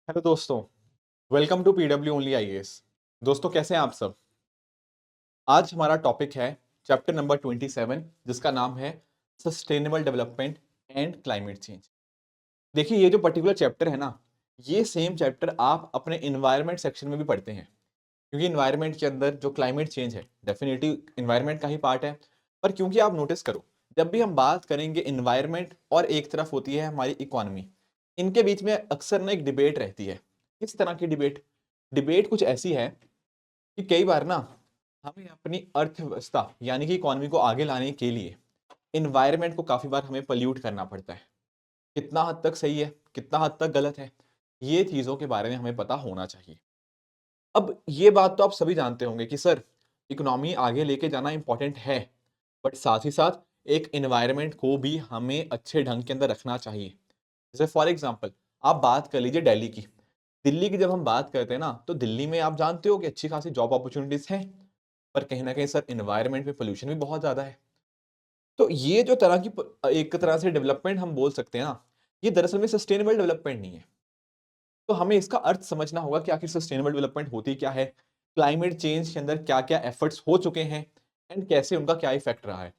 Hello दोस्तों, welcome to PW only IAS. दोस्तों कैसे हैं आप सब। आज हमारा टॉपिक है चैप्टर नंबर 27 जिसका नाम है sustainable development and climate change. देखिए ये जो पर्टिकुलर चैप्टर है ना, ये सेम चैप्टर आप अपने इन्वायरमेंट सेक्शन में भी पढ़ते हैं, क्योंकि इन्वायरमेंट के अंदर जो क्लाइमेट चेंज है डेफिनेटली इन्वायरमेंट का ही पार्ट है। पर क्योंकि आप नोटिस करो, जब भी हम बात करेंगे इन्वायरमेंट और एक तरफ होती है हमारी इकोनॉमी, इनके बीच में अक्सर ना एक डिबेट रहती है। किस तरह की डिबेट? डिबेट कुछ ऐसी है कि कई बार ना हमें अपनी अर्थव्यवस्था यानी कि इकोनॉमी को आगे लाने के लिए इन्वायरमेंट को काफी बार हमें पल्यूट करना पड़ता है। कितना हद तक सही है, कितना हद तक गलत है, ये चीजों के बारे में हमें पता होना चाहिए। अब ये बात तो आप सभी जानते होंगे कि सर इकोनॉमी आगे लेके जाना इंपॉर्टेंट है, बट साथ ही साथ एक एनवायरनमेंट को भी हमें अच्छे ढंग के अंदर रखना चाहिए। जैसे फॉर एग्जांपल आप बात कर लीजिए दिल्ली की। दिल्ली की जब हम बात करते हैं ना, तो दिल्ली में आप जानते हो कि अच्छी खासी जॉब अपॉर्चुनिटीज हैं, पर कहीं ना कहीं सर एनवायरनमेंट में पोल्यूशन भी बहुत ज्यादा है। तो ये जो तरह की एक तरह से डेवलपमेंट हम बोल सकते हैं ना, ये दरअसल में सस्टेनेबल डेवलपमेंट नहीं है। तो हमें इसका अर्थ समझना होगा कि आखिर सस्टेनेबल डेवलपमेंट होती क्या है, क्लाइमेट चेंज के अंदर क्या क्या एफर्ट्स हो चुके हैं एंड कैसे उनका क्या इफेक्ट रहा है।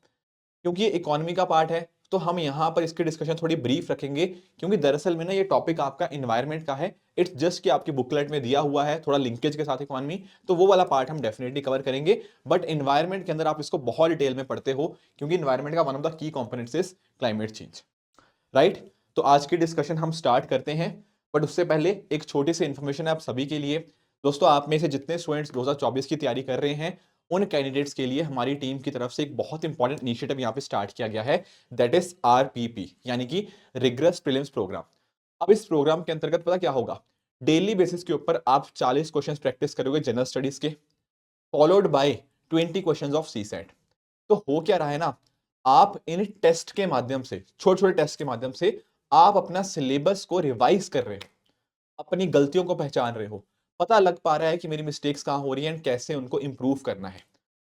क्योंकि ये इकोनॉमी का पार्ट है, तो हम यहाँ पर इसकी डिस्कशन थोड़ी ब्रीफ रखेंगे, क्योंकि दरअसल में ना ये टॉपिक आपका इन्वायरमेंट का है। इट्स जस्ट कि आपकी बुकलेट में दिया हुआ है थोड़ा लिंकेज के साथ इकोनॉमी, तो वो वाला पार्ट हम डेफिनेटली कवर करेंगे। बट इन्वायरमेंट के अंदर आप इसको बहुत डिटेल में पढ़ते हो, क्योंकि इन्वायरमेंट का one of the key components is climate change, right. तो आज की डिस्कशन हम स्टार्ट करते हैं, बट उससे पहले एक छोटी सी इंफॉर्मेशन है आप सभी के लिए। दोस्तों आप में से जितने स्टूडेंट्स 2024 की तैयारी कर रहे हैं, उन कैंडिडेट्स के लिए हमारी टीम की तरफ से एक बहुत इंपॉर्टेंट इनिशिएटिव यहाँ पे स्टार्ट किया गया है, दैट इज आरपीपी यानी कि रिग्रेस प्रीलिम्स प्रोग्राम। अब इस प्रोग्राम के अंतर्गत पता क्या होगा, डेली बेसिस के ऊपर आप 40 क्वेश्चंस प्रैक्टिस करोगे जनरल स्टडीज के, followed by 20 questions of CSAT. तो हो क्या रहा है ना, आप इन टेस्ट के माध्यम से, छोटे छोटे टेस्ट के माध्यम से आप अपना सिलेबस को रिवाइज कर रहे हो, अपनी गलतियों को पहचान रहे हो, पता लग पा रहा है कि मेरी मिस्टेक्स कहां हो रही हैं एंड कैसे उनको इंप्रूव करना है।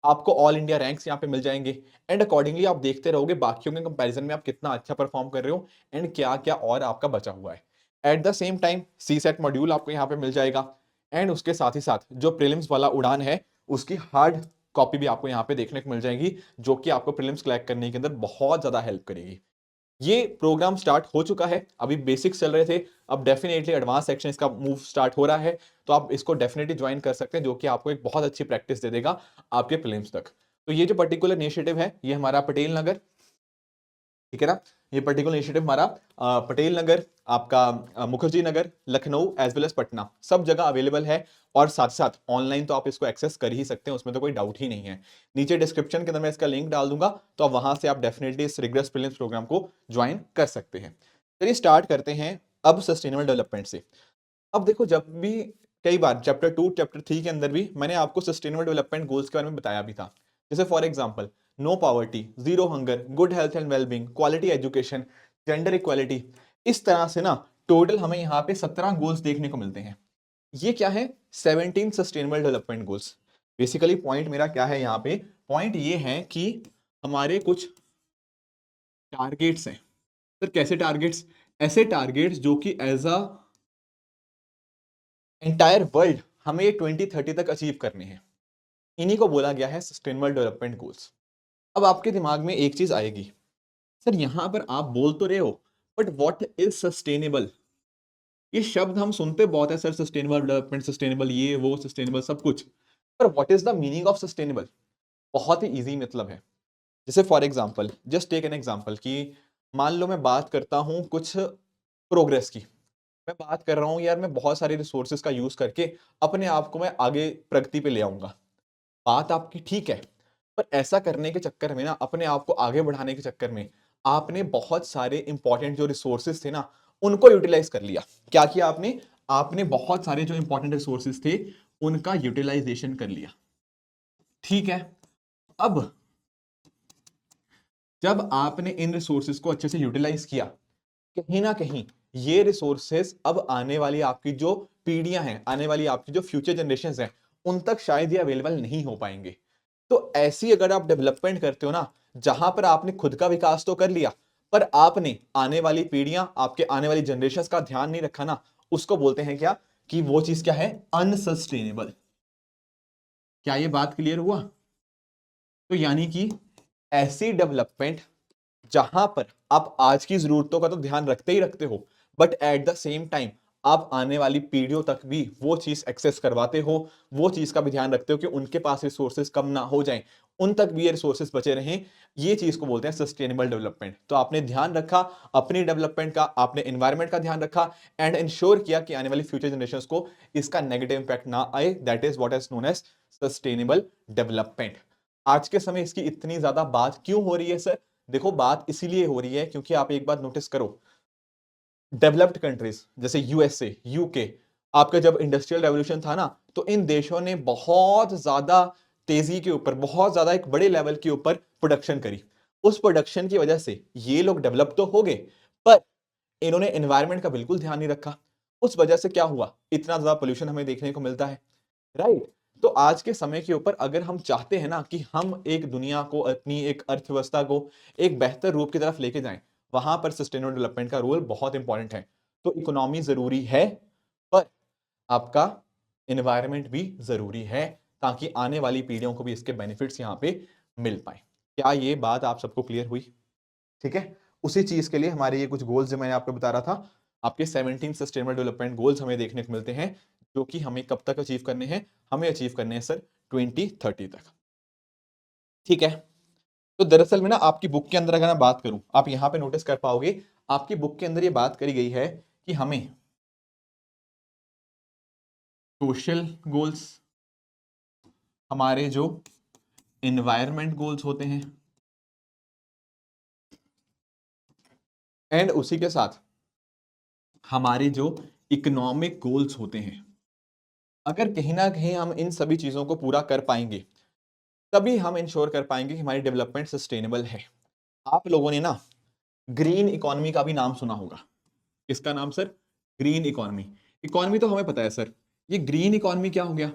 आपको ऑल इंडिया रैंक्स यहाँ पे मिल जाएंगे, एंड अकॉर्डिंगली आप देखते रहोगे बाकियों के कंपैरिजन में आप कितना अच्छा परफॉर्म कर रहे हो एंड क्या क्या और आपका बचा हुआ है। At the same time CSAT module आपको यहाँ पे मिल जाएगा, एंड उसके साथ ही साथ जो प्रीलिम्स वाला उड़ान है उसकी हार्ड कॉपी भी आपको यहाँ पे देखने को मिल जाएगी, जो कि आपको प्रीलिम्स क्रैक करने के अंदर बहुत ज्यादा हेल्प करेगी। ये प्रोग्राम स्टार्ट हो चुका है, अभी बेसिक्स चल रहे थे, अब डेफिनेटली एडवांस सेक्शन इसका मूव स्टार्ट हो रहा है। तो आप इसको डेफिनेटली ज्वाइन कर सकते हैं, जो कि आपको एक बहुत अच्छी प्रैक्टिस दे देगा आपके प्रीलिम्स तक। तो ये जो पर्टिकुलर इनिशिएटिव है ये हमारा पटेल नगर, ठीक है ना, ये पर्टिकुलर इनिशिएटिव हमारा पटेल नगर, आपका Mukherjee Nagar, Lucknow as well as Patna, सब जगह अवेलेबल है। और साथ साथ ऑनलाइन तो आप इसको एक्सेस कर ही सकते हैं, उसमें तो कोई डाउट ही नहीं है। नीचे डिस्क्रिप्शन के अंदर मैं इसका लिंक डाल दूंगा, तो आप वहां से आप डेफिनेटली इस रिग्रेस प्रीलिम्स प्रोग्राम को ज्वाइन कर सकते हैं। चलिए स्टार्ट करते हैं अब सस्टेनेबल डेवलपमेंट से। अब देखो, जब भी कई बार चैप्टर 2 चैप्टर 3 के अंदर भी मैंने आपको सस्टेनेबल डेवलपमेंट गोल्स के बारे में बताया भी था। जैसे for example no poverty, zero hunger, good health and wellbeing, quality education, gender equality, इस तरह से ना टोटल हमें यहाँ पे 17 गोल्स देखने को मिलते हैं। ये क्या है? 17 sustainable development goals. Basically point मेरा क्या है यहाँ पे, पॉइंट ये है कि हमारे कुछ टारगेट्स हैं। सर कैसे टारगेट्स? ऐसे टारगेट्स जो कि एज अ एंटायर वर्ल्ड हमें ये 2030 तक अचीव करने हैं, इन्हीं को बोला गया है सस्टेनेबल डेवलपमेंट गोल्स। अब आपके दिमाग में एक चीज आएगी, सर यहां पर आप बोल तो रहे हो, बट व्हाट इज सस्टेनेबल? ये शब्द हम सुनते बहुत है सर, सस्टेनेबल डेवलपमेंट, सस्टेनेबल ये वो, सस्टेनेबल सब कुछ, पर what is the meaning of sustainable? बहुत ही इजी मतलब है। जैसे for example, just take an example कि मान लो मैं बात करता हूं कुछ प्रोग्रेस की, मैं बात कर रहा हूं यार मैं बहुत सारे रिसोर्सेज का यूज करके अपने आप को मैं आगे प्रगति पे ले आऊंगा। बात आपकी ठीक है, पर ऐसा करने के चक्कर में ना, अपने आप को आगे बढ़ाने के चक्कर में आपने बहुत सारे इंपॉर्टेंट जो रिसोर्सेज थे ना, उनको यूटिलाइज कर लिया। क्या किया आपने? आपने बहुत सारे जो इंपॉर्टेंट रिसोर्सेज थे उनका यूटिलाइजेशन कर लिया, ठीक है। अब जब आपने इन रिसोर्सेज को अच्छे से यूटिलाइज किया, कहीं ना कहीं ये रिसोर्सेज अब आने वाली आपकी जो पीढ़ियां हैं, आने वाली आपकी जो फ्यूचर जनरेशन हैं, उन तक शायद ये अवेलेबल नहीं हो पाएंगे। तो ऐसी अगर आप डेवलपमेंट करते हो ना, जहां पर आपने खुद का विकास तो कर लिया, पर आपने आने वाली पीढ़ियां, आपके आने वाली जनरेशन का ध्यान नहीं रखा ना, उसको बोलते हैं क्या, कि वो चीज क्या है, अनसस्टेनेबल। क्या ये बात क्लियर हुआ? तो यानी कि ऐसी डेवलपमेंट जहां पर आप आज की जरूरतों का तो ध्यान रखते ही रखते हो, but at the same time आप आने वाली पीढ़ियों तक भी वो चीज एक्सेस करवाते हो, वो चीज का भी ध्यान रखते हो कि उनके पास रिसोर्सेज कम ना हो जाएं, उन तक भी ये रिसोर्सेज बचे रहें। ये चीज को बोलते हैं सस्टेनेबल डेवलपमेंट। तो आपने ध्यान रखा अपनी डेवलपमेंट का, आपने एनवायरमेंट का ध्यान रखा एंड इंश्योर किया कि आने वाली फ्यूचर जनरेशंस को इसका नेगेटिव इंपैक्ट ना आए। That is what is known as sustainable development. आज के समय इसकी इतनी ज्यादा बात क्यों हो रही है सर? देखो बात इसीलिए हो रही है क्योंकि आप एक बात नोटिस करो, डेवलप्ड कंट्रीज जैसे यूएसए, यूके, आपका जब इंडस्ट्रियल रेवोल्यूशन था ना, तो इन देशों ने बहुत ज्यादा तेजी के ऊपर, बहुत ज्यादा एक बड़े लेवल के ऊपर प्रोडक्शन करी। उस प्रोडक्शन की वजह से ये लोग डेवलप तो हो गए, पर इन्होंने एनवायरमेंट का बिल्कुल ध्यान नहीं रखा। उस वजह से क्या हुआ, इतना ज्यादा पोल्यूशन हमें देखने को मिलता है, राइट? तो आज के समय के ऊपर अगर हम चाहते हैं ना कि हम एक दुनिया को, अपनी एक अर्थव्यवस्था को एक बेहतर रूप की तरफ लेके जाएं, वहां पर सस्टेनेबल डेवलपमेंट का रोल बहुत इंपॉर्टेंट है। तो इकोनॉमी जरूरी है, पर आपका एनवायरनमेंट भी जरूरी है, ताकि आने वाली पीढ़ियों को भी इसके बेनिफिट्स यहां पे मिल पाए। क्या ये बात आप सबको क्लियर हुई? ठीक है। उसी चीज के लिए हमारे ये कुछ गोल्स जो मैंने आपको बता रहा था, आपके 17 सस्टेनेबल डेवलपमेंट गोल्स हमें देखने को मिलते हैं, जो कि हमें कब तक अचीव करने हैं? हमें अचीव करने हैं सर 2030 तक। ठीक है। तो दरअसल में ना आपकी बुक के अंदर अगर मैं बात करूं, आप यहां पे नोटिस कर पाओगे, आपकी बुक के अंदर ये बात करी गई है कि हमें सोशल गोल्स, हमारे जो एनवायरमेंट गोल्स होते हैं, एंड उसी के साथ हमारे जो इकोनॉमिक गोल्स होते हैं, अगर कहीं ना कहीं हम इन सभी चीजों को पूरा कर पाएंगे, तभी हम इंश्योर कर पाएंगे कि हमारी डेवलपमेंट सस्टेनेबल है। आप लोगों ने ना ग्रीन इकोनॉमी का भी नाम सुना होगा। किसका नाम सर? Green economy. इकोनॉमी तो हमें पता है सर, ये ग्रीन इकोनॉमी क्या हो गया?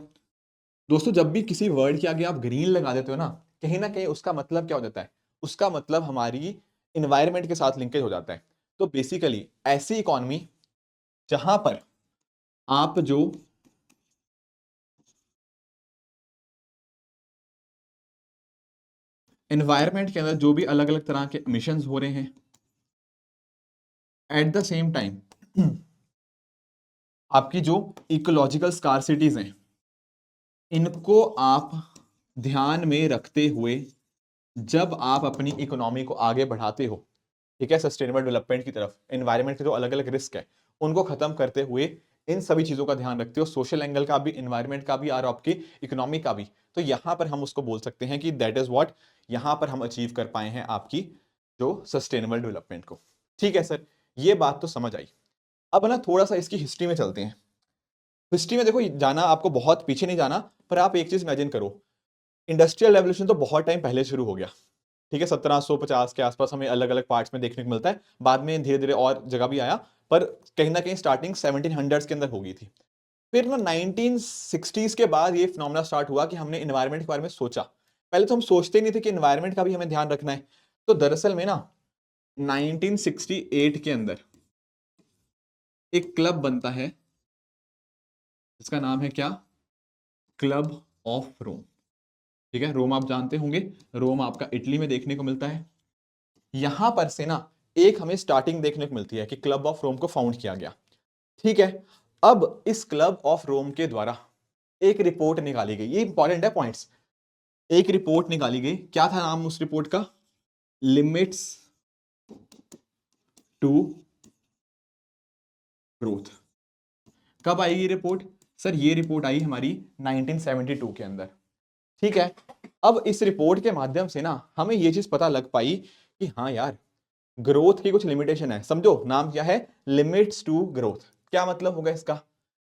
दोस्तों जब भी किसी वर्ड के आगे आप ग्रीन लगा देते हो ना कहीं उसका मतलब क्या हो जाता है? उसका मतलब हमारी इन्वायरमेंट के साथ लिंकेज हो जाता है। तो बेसिकली ऐसी इकोनॉमी जहां पर आप जो एनवायरनमेंट के अंदर जो भी अलग अलग तरह के एमिशंस हो रहे हैं, एट द सेम टाइम आपकी जो इकोलॉजिकल स्कारसिटीज हैं, इनको आप ध्यान में रखते हुए जब आप अपनी इकोनॉमी को आगे बढ़ाते हो, ठीक है, सस्टेनेबल डेवलपमेंट की तरफ, एनवायरनमेंट के जो अलग अलग रिस्क है उनको खत्म करते हुए इन सभी चीजों का ध्यान रखते हो, सोशल एंगल का भी, एनवायरनमेंट का भी और आपकी इकोनॉमी का भी, तो यहां पर हम उसको बोल सकते हैं कि दैट इज व्हाट, यहां पर हम अचीव कर पाए हैं आपकी जो सस्टेनेबल डेवलपमेंट को। ठीक है सर, ये बात तो समझ आई। अब ना थोड़ा सा इसकी हिस्ट्री में चलते हैं। हिस्ट्री में देखो जाना, आपको बहुत पीछे नहीं जाना, पर आप एक चीज इमेजिन करो, इंडस्ट्रियल रेवोल्यूशन तो बहुत टाइम पहले शुरू हो गया, ठीक है, 1750 के आसपास हमें अलग अलग पार्ट्स में देखने को मिलता है, बाद में धीरे धीरे और जगह भी आया, पर कहीं ना कहीं स्टार्टिंग 1700s के अंदर हो गई थी। फिर ना 1960s के बाद ये फिनोमेना स्टार्ट हुआ कि हमने एनवायरनमेंट के बारे में सोचा। पहले तो हम सोचते ही नहीं थे कि एनवायरनमेंट का भी हमें ध्यान रखना है। तो दरअसल में ना 1968 के अंदर एक क्लब बनता है, इसका नाम है क्या? Club of Rome. ठीक है, रोम आप जानते होंगे, रोम आपका इटली में देखने को मिलता है। यहां पर से ना एक हमें स्टार्टिंग देखने को मिलती है कि क्लब ऑफ रोम को फाउंड किया गया। ठीक है, अब इस क्लब ऑफ रोम के द्वारा एक रिपोर्ट निकाली गई, ये इंपॉर्टेंट है पॉइंट्स। एक रिपोर्ट निकाली गई, क्या था नाम उस रिपोर्ट का? Limits to growth. कब आई ये रिपोर्ट? सर ये रिपोर्ट आई हमारी 1972 के अंदर। ठीक है, अब इस रिपोर्ट के माध्यम से ना हमें ये चीज पता लग पाई कि हाँ यार, ग्रोथ की कुछ लिमिटेशन है। समझो नाम क्या है, लिमिट्स टू ग्रोथ। क्या मतलब होगा इसका?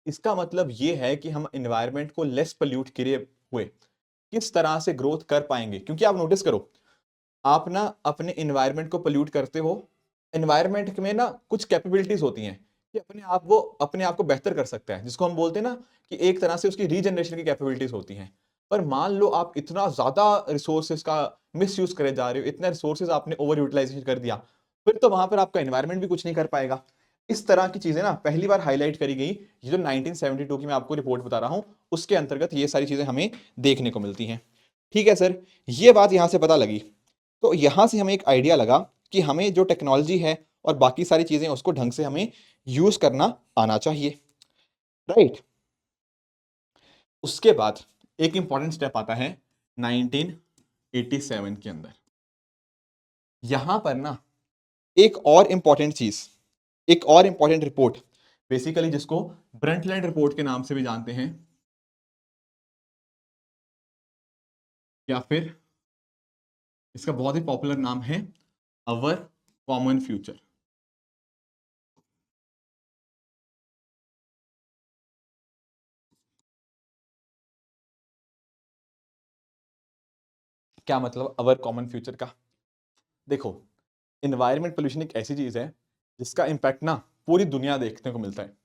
इसका मतलब ये है कि हम एनवायरनमेंट को लेस पोल्यूट किए हुए किस तरह से ग्रोथ कर पाएंगे। क्योंकि आप नोटिस करो, आप ना अपने एनवायरनमेंट को पोल्यूट करते हो, एनवायरनमेंट में ना कुछ कैपेबिलिटीज होती हैं कि वो अपने आप को बेहतर कर सकता है, जिसको हम बोलते हैं ना कि एक तरह से उसकी रीजनरेशन की कैपेबिलिटीज होती हैं। पर मान लो आप इतना ज्यादा रिसोर्सेज का मिस यूज करे जा रहे हो, इतने रिसोर्सेज आपने ओवर यूटिलाइजेशन कर दिया, फिर तो वहां पर आपका एनवायरनमेंट भी कुछ नहीं कर पाएगा। इस तरह की चीजें ना पहली बार हाईलाइट करी गई, ये जो 1972 की मैं आपको रिपोर्ट बता रहा हूं उसके अंतर्गत ये सारी चीजें हमें देखने को मिलती हैं। ठीक है सर, ये बात यहां से पता लगी, तो यहां से हमें एक आइडिया लगा कि हमें जो टेक्नोलॉजी है और बाकी सारी चीजें उसको ढंग से हमें यूज करना आना चाहिए, राइट। उसके बाद एक इंपॉर्टेंट स्टेप आता है 1987 के अंदर। यहां पर ना एक और इंपॉर्टेंट चीज, एक और इंपॉर्टेंट रिपोर्ट, बेसिकली जिसको ब्रंटलैंड रिपोर्ट के नाम से भी जानते हैं, या फिर इसका बहुत ही पॉपुलर नाम है अवर कॉमन फ्यूचर। क्या मतलब अवर कॉमन फ्यूचर का? देखो, इन्वायरमेंट पोल्यूशन एक ऐसी चीज है जिसका इंपैक्ट ना पूरी दुनिया देखने को मिलता है।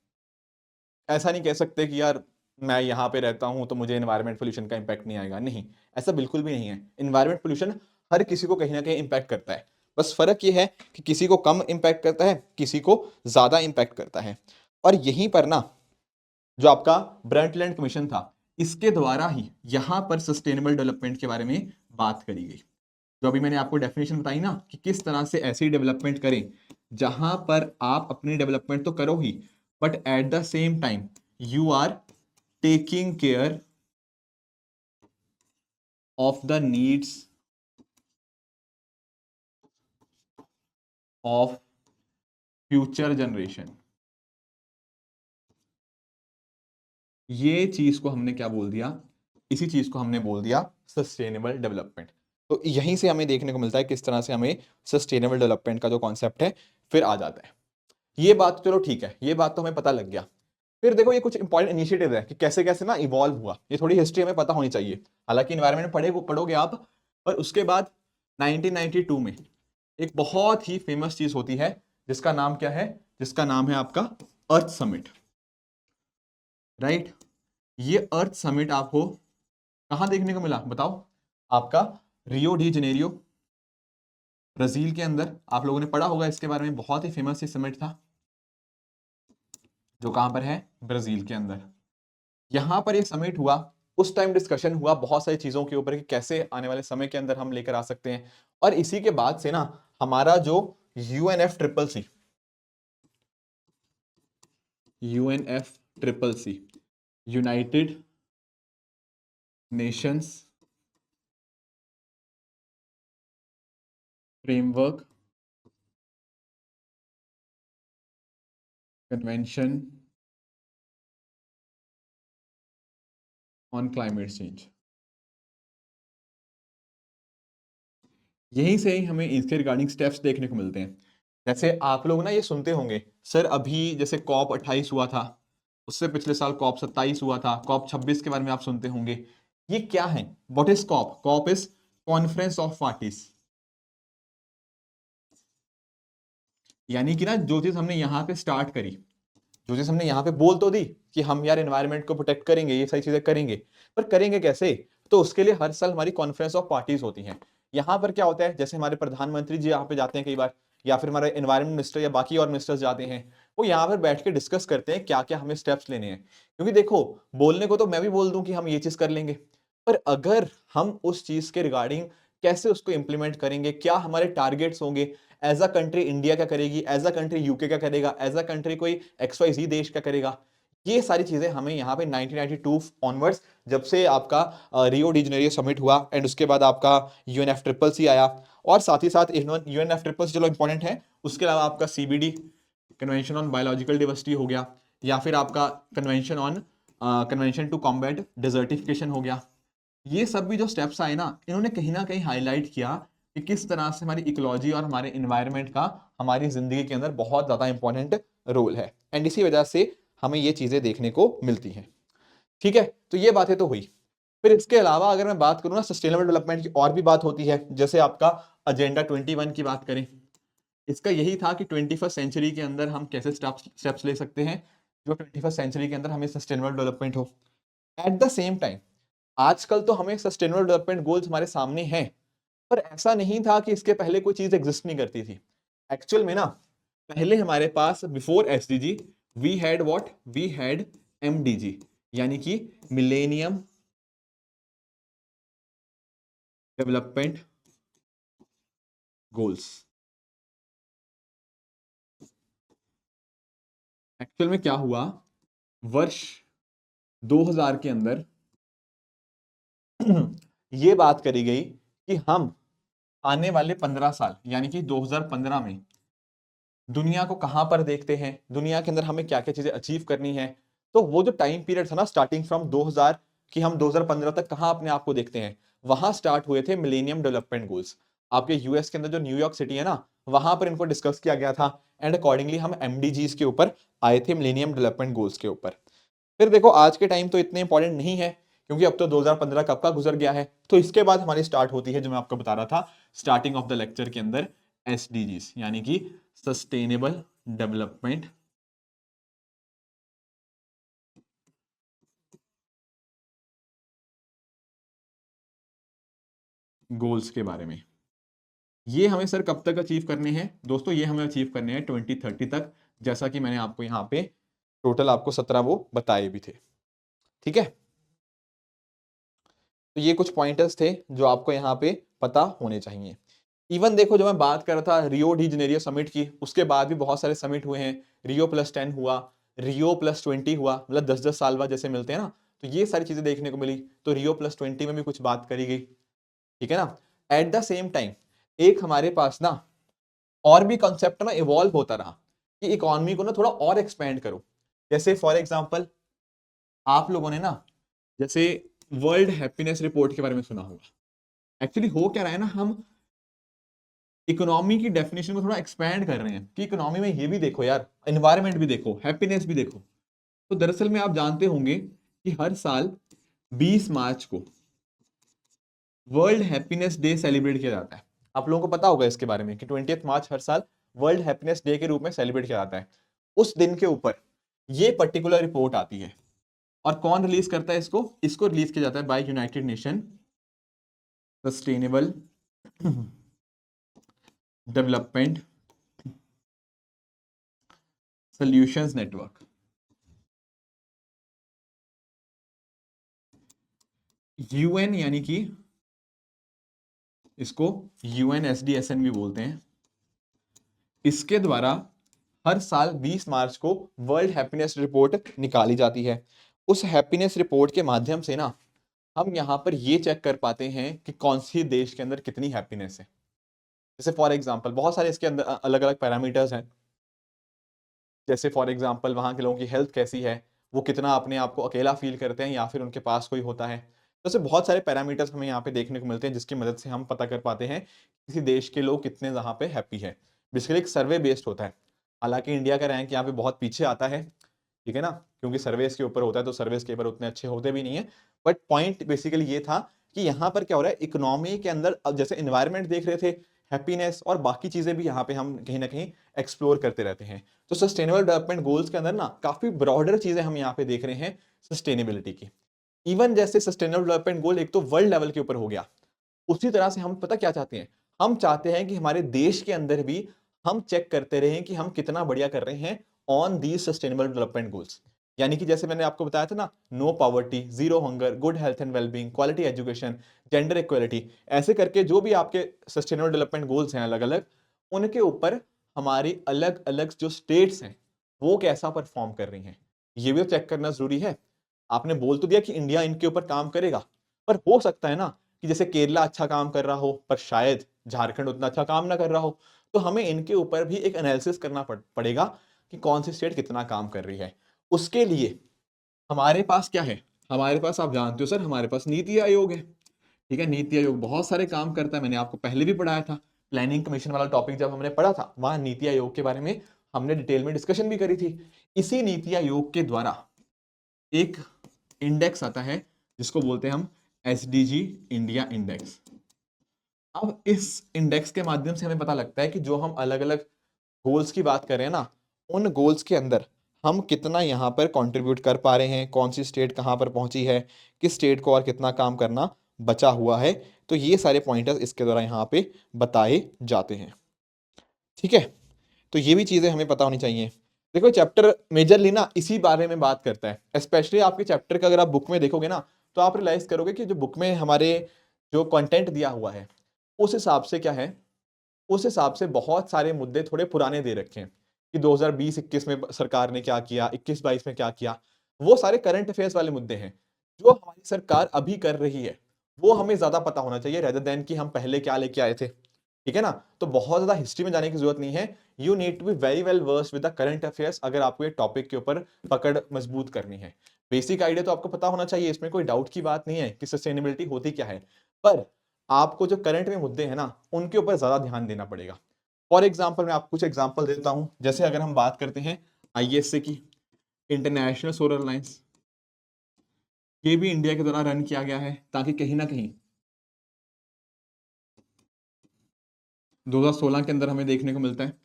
ऐसा नहीं कह सकते कि यार मैं यहाँ पे रहता हूँ तो मुझे इन्वायरमेंट पोल्यूशन का इंपैक्ट नहीं आएगा, नहीं, ऐसा बिल्कुल भी नहीं है। इन्वायरमेंट पोल्यूशन हर किसी को कहीं ना कहीं इंपैक्ट करता है, बस फर्क ये है कि किसी को कम इंपैक्ट करता है, किसी को ज्यादा इंपैक्ट करता है। और यहीं पर ना जो आपका ब्रंटलैंड कमीशन था, इसके द्वारा ही यहां पर सस्टेनेबल डेवलपमेंट के बारे में बात करी गई। जो अभी मैंने आपको डेफिनेशन बताई ना कि किस तरह से ऐसी डेवलपमेंट करें जहां पर आप अपनी डेवलपमेंट तो करो ही, but at the same time you are taking care of the needs of future generation. ये चीज को हमने क्या बोल दिया, इसी चीज को हमने बोल दिया सस्टेनेबल डेवलपमेंट। तो यहीं से हमें देखने को मिलता है किस तरह से हमें सस्टेनेबल डेवलपमेंट का जो कॉन्सेप्ट है फिर आ जाता है। ये बात चलो ठीक है, ये बात तो हमें पता लग गया। फिर देखो ये कुछ इंपॉर्टेंट इनिशिएटिव है कि कैसे कैसे ना इवॉल्व हुआ, ये थोड़ी हिस्ट्री हमें पता होनी चाहिए। हालांकि इन्वायरमेंट पढ़ोगे आप, पर उसके बाद 1992 में एक बहुत ही फेमस चीज होती है जिसका नाम क्या है, जिसका नाम है आपका अर्थ समिट, राइट। ये अर्थ समिट आपको कहां देखने को मिला बताओ? आपका रियो डी जेनेरियो, ब्राजील के अंदर। आप लोगों ने पढ़ा होगा इसके बारे में, बहुत ही फेमस ये समिट था जो कहां पर है, ब्राजील के अंदर। यहां पर ये समिट हुआ, उस टाइम डिस्कशन हुआ बहुत सारी चीजों के ऊपर कि कैसे आने वाले समय के अंदर हम लेकर आ सकते हैं। और इसी के बाद से ना हमारा जो UNF triple C, united nations framework convention on climate change, यहीं से ही हमें इसके रिगार्डिंग स्टेप्स देखने को मिलते हैं। जैसे आप लोग ना ये सुनते होंगे सर, अभी जैसे कॉप 28 हुआ था, उससे पिछले साल कॉप 27 हुआ था, कॉप 26 के बारे में आप सुनते होंगे। ये क्या है? What is COP? COP is conference of parties. यानी कि ना जो चीज हमने यहाँ पे स्टार्ट करी, जो चीज हमने यहाँ पे बोल तो दी कि हम यार एनवायरनमेंट को प्रोटेक्ट करेंगे, ये सारी चीजें करेंगे, पर करेंगे कैसे? तो उसके लिए हर साल हमारी कॉन्फ्रेंस ऑफ पार्टीज होती हैं। यहाँ पर क्या होता है, जैसे हमारे प्रधानमंत्री जी यहाँ पे जाते हैं कई बार, या फिर हमारे एनवायरमेंट मिनिस्टर या बाकी और मिनिस्टर्स जाते हैं, वो यहाँ पर बैठ के डिस्कस करते हैं क्या क्या हमें स्टेप्स लेने हैं। क्योंकि देखो, बोलने को तो मैं भी बोल दूं कि हम ये चीज कर लेंगे, पर अगर हम उस चीज के रिगार्डिंग कैसे उसको इंप्लीमेंट करेंगे, क्या हमारे टारगेट्स होंगे, एज अ कंट्री इंडिया क्या करेगी, एज अ कंट्री यूके क्या करेगा, एज अ कंट्री कोई XYZ देश क्या करेगा, ये सारी चीजें हमें यहाँ पे 1992 ऑनवर्ड्स, जब से आपका रियो डी जेनेरियो समिट हुआ एंड उसके बाद आपका यूएनएफ ट्रिपल सी आया, और साथ ही साथ यूएनएफ ट्रिपल सी चलो इंपॉर्टेंट है, उसके अलावा आपका CBD convention on biological diversity हो गया, या फिर आपका कन्वेंशन टू कॉम्बैट डिजर्टिफिकेशन हो गया। ये सब भी जो स्टेप्स आए ना कहीं हाईलाइट किया कि किस तरह से हमारी इकोलॉजी और हमारे इन्वायरमेंट का हमारी जिंदगी के अंदर बहुत ज्यादा इंपॉर्टेंट रोल है, एंड इसी वजह से हमें ये चीजें देखने को मिलती हैं। ठीक है, तो ये बातें तो हुई। फिर इसके अलावा अगर मैं बात करूं ना सस्टेनेबल डेवलपमेंट की, और भी बात होती है। जैसे आपका एजेंडा 21 की बात करें, इसका यही था कि 21st सेंचुरी के अंदर हम कैसे स्टेप्स ले सकते हैं जो 21st सेंचुरी के अंदर हमें सस्टेनेबल डेवलपमेंट हो। एट द सेम टाइम आजकल तो हमें सस्टेनेबल डेवलपमेंट गोल्स हमारे सामने हैं, पर ऐसा नहीं था कि इसके पहले कोई चीज एग्जिस्ट नहीं करती थी। एक्चुअल में ना पहले हमारे पास before SDG we had what, we had MDG, यानी कि मिलेनियम डेवलपमेंट गोल्स। एक्चुअल में क्या हुआ, वर्ष 2000 के अंदर ये बात करी गई कि हम आने वाले 15 साल यानी कि 2015 में दुनिया को कहां पर देखते हैं, दुनिया के अंदर हमें क्या क्या चीजें अचीव करनी है। तो वो जो टाइम पीरियड था ना, स्टार्टिंग फ्रॉम 2000 कि हम 2015 तक कहां अपने आप को देखते हैं, वहां स्टार्ट हुए थे मिलेनियम डेवलपमेंट गोल्स। आपके यूएस के अंदर जो न्यूयॉर्क सिटी है ना, वहां पर इनको डिस्कस किया गया था एंड अकॉर्डिंगली हम एमडीजीज के ऊपर आए थे, मिलेनियम डेवलपमेंट गोल्स के ऊपर। फिर देखो आज के टाइम तो इतने इंपॉर्टेंट नहीं है क्योंकि अब तो 2015 कब का गुजर गया है। तो इसके बाद हमारी स्टार्ट होती है, जो मैं आपको बता रहा था स्टार्टिंग ऑफ द लेक्चर के अंदर, एसडीजीज यानी कि सस्टेनेबल डेवलपमेंट गोल्स के बारे में। ये हमें सर कब तक अचीव करने हैं दोस्तों, ये हमें अचीव करने हैं 2030 तक, जैसा कि मैंने आपको यहाँ पे टोटल आपको 17 वो बताए भी थे। ठीक है, तो ये कुछ पॉइंटर्स थे जो आपको यहाँ पे पता होने चाहिए। इवन देखो, जो मैं बात कर रहा था रियो डी जनेरियो समिट की, उसके बाद भी बहुत सारे समिट हुए हैं। रियो +10 हुआ, रियो +20 हुआ, मतलब 10-10 साल बाद जैसे मिलते हैं ना, तो ये सारी चीजें देखने को मिली। तो रियो +20 में भी कुछ बात करी गई, ठीक है ना। एट द सेम टाइम एक हमारे पास ना और भी कॉन्सेप्ट ना इवॉल्व होता रहा कि इकोनॉमी को ना थोड़ा और एक्सपेंड करो। जैसे फॉर एग्जांपल आप लोगों ने ना जैसे वर्ल्ड हैप्पीनेस रिपोर्ट के बारे में सुना होगा। एक्चुअली हो क्या रहा है ना, हम इकोनॉमी की डेफिनेशन को थोड़ा एक्सपेंड कर रहे हैं कि इकोनॉमी में ये भी देखो यार, एनवायरनमेंट भी देखो, हैप्पीनेस भी देखो। तो दरअसल में आप जानते होंगे कि हर साल 20 मार्च को वर्ल्ड हैप्पीनेस डे सेलिब्रेट किया जाता है। आप लोगों को पता होगा इसके बारे में कि 20 मार्च हर साल वर्ल्ड हैप्पीनेस डे के रूप में सेलिब्रेट किया जाता है। उस दिन के ऊपर ये पर्टिकुलर रिपोर्ट आती है। और कौन रिलीज करता है इसको, इसको रिलीज किया जाता है by united nation sustainable development solutions network, UN, यानी कि इसको यूएनएसडीएसएन भी बोलते हैं। इसके द्वारा हर साल 20 मार्च को वर्ल्ड हैप्पीनेस रिपोर्ट निकाली जाती है। उस हैप्पीनेस रिपोर्ट के माध्यम से ना हम यहाँ पर ये चेक कर पाते हैं कि कौन सी देश के अंदर कितनी हैप्पीनेस है। जैसे फॉर एग्जांपल बहुत सारे इसके अंदर अलग अलग पैरामीटर्स हैं। जैसे फॉर एग्जांपल वहाँ के लोगों की हेल्थ कैसी है, वो कितना अपने आप को अकेला फील करते हैं या फिर उनके पास कोई होता है। तो ऐसे बहुत सारे पैरामीटर्स हमें यहाँ पे देखने को मिलते हैं जिसकी मदद से हम पता कर पाते हैं किसी देश के लोग कितने यहाँ पे हैप्पी है। बेसिकली एक सर्वे बेस्ड होता है। हालांकि इंडिया का रैंक यहाँ पे बहुत पीछे आता है, ठीक है ना, क्योंकि सर्वेस के ऊपर होता है तो सर्वेस के ऊपर उतने अच्छे होते भी नहीं है। बट पॉइंट बेसिकली ये था कि यहाँ पर क्या हो रहा है, इकोनॉमी के अंदर अब जैसे इन्वायरमेंट देख रहे थे, हैप्पीनेस और बाकी चीजें भी यहाँ पे हम कहीं ना कहीं एक्सप्लोर करते रहते हैं। तो सस्टेनेबल डेवलपमेंट गोल्स के अंदर ना काफी ब्रॉडर चीजें हम यहाँ पे देख रहे हैं सस्टेनेबिलिटी की। इवन जैसे सस्टेनेबल डेवलपमेंट गोल एक तो वर्ल्ड लेवल के ऊपर हो गया, उसी तरह से हम पता क्या चाहते हैं, हम चाहते हैं कि हमारे देश के अंदर भी हम चेक करते रहें कि हम कितना बढ़िया कर रहे हैं on the sustainable development goals. यानी कि जैसे मैंने आपको बताया था ना, no poverty, zero hunger, good health and wellbeing, quality education, gender equality, ऐसे करके जो भी आपके सस्टेनेबल डेवलपमेंट गोल्स हैं अलग अलग, उनके ऊपर हमारी अलग अलग जो स्टेट्स हैं वो कैसा परफॉर्म कर रही हैं, ये भी तो चेक करना जरूरी है। आपने बोल तो दिया कि इंडिया इनके ऊपर काम करेगा, पर हो सकता है ना कि जैसे केरला अच्छा काम कर रहा हो पर शायद झारखंड उतना अच्छा काम ना कर रहा हो। तो हमें इनके ऊपर भी एक एनालिसिस करना पड़ेगा कि कौन सी स्टेट कितना काम कर रही है। उसके लिए हमारे पास क्या है, हमारे पास आप जानते हो सर, हमारे पास नीति आयोग है। ठीक है, नीति आयोग बहुत सारे काम करता है, मैंने आपको पहले भी पढ़ाया था। प्लानिंग कमीशन वाला टॉपिक जब हमने पढ़ा था, वहां नीति आयोग के बारे में हमने डिटेल में डिस्कशन भी करी थी। इसी नीति आयोग के द्वारा एक इंडेक्स आता है जिसको बोलते हैं हम एसडीजी इंडिया इंडेक्स। अब इस इंडेक्स के माध्यम से हमें पता लगता है कि जो हम अलग अलग गोल्स की बात कर रहे हैं ना, उन गोल्स के अंदर हम कितना यहाँ पर कंट्रीब्यूट कर पा रहे हैं, कौन सी स्टेट कहाँ पर पहुंची है, किस स्टेट को और कितना काम करना बचा हुआ है। तो ये सारे पॉइंटर्स इसके द्वारा यहाँ पे बताए जाते हैं। ठीक है, तो ये भी चीजें हमें पता होनी चाहिए। देखो चैप्टर मेजरली ना इसी बारे में बात करता है। स्पेशली आपके चैप्टर का अगर आप बुक में देखोगे ना तो आप रियलाइज करोगे कि जो बुक में हमारे जो कंटेंट दिया हुआ है उस हिसाब से क्या है, उस हिसाब से बहुत सारे मुद्दे थोड़े पुराने दे रखे हैं कि 2020-21 में सरकार ने क्या किया, 21-22 में क्या किया। वो सारे करंट अफेयर्स वाले मुद्दे हैं जो हमारी सरकार अभी कर रही है। वो हमें ज्यादा पता होना चाहिए रेदर देन कि हम पहले क्या लेके आए थे। ठीक है ना? तो बहुत ज्यादा हिस्ट्री में जाने की जरूरत नहीं है। You need to be very well versed with the current affairs अगर आपको ये टॉपिक के ऊपर पकड़ मजबूत करनी है। बेसिक आइडिया तो आपको पता होना चाहिए, इसमें कोई डाउट की बात नहीं है कि सस्टेनेबिलिटी होती क्या है। पर आपको जो करंट में मुद्दे हैं ना उनके ऊपर ज्यादा ध्यान देना पड़ेगा। फॉर एग्जाम्पल मैं आपको कुछ एग्जाम्पल देता हूं। जैसे अगर हम बात करते हैं आईएसए की, इंटरनेशनल सोलर अलायंस, ये भी इंडिया के द्वारा रन किया गया है ताकि कहीं ना कहीं 2016 के अंदर हमें देखने को मिलता है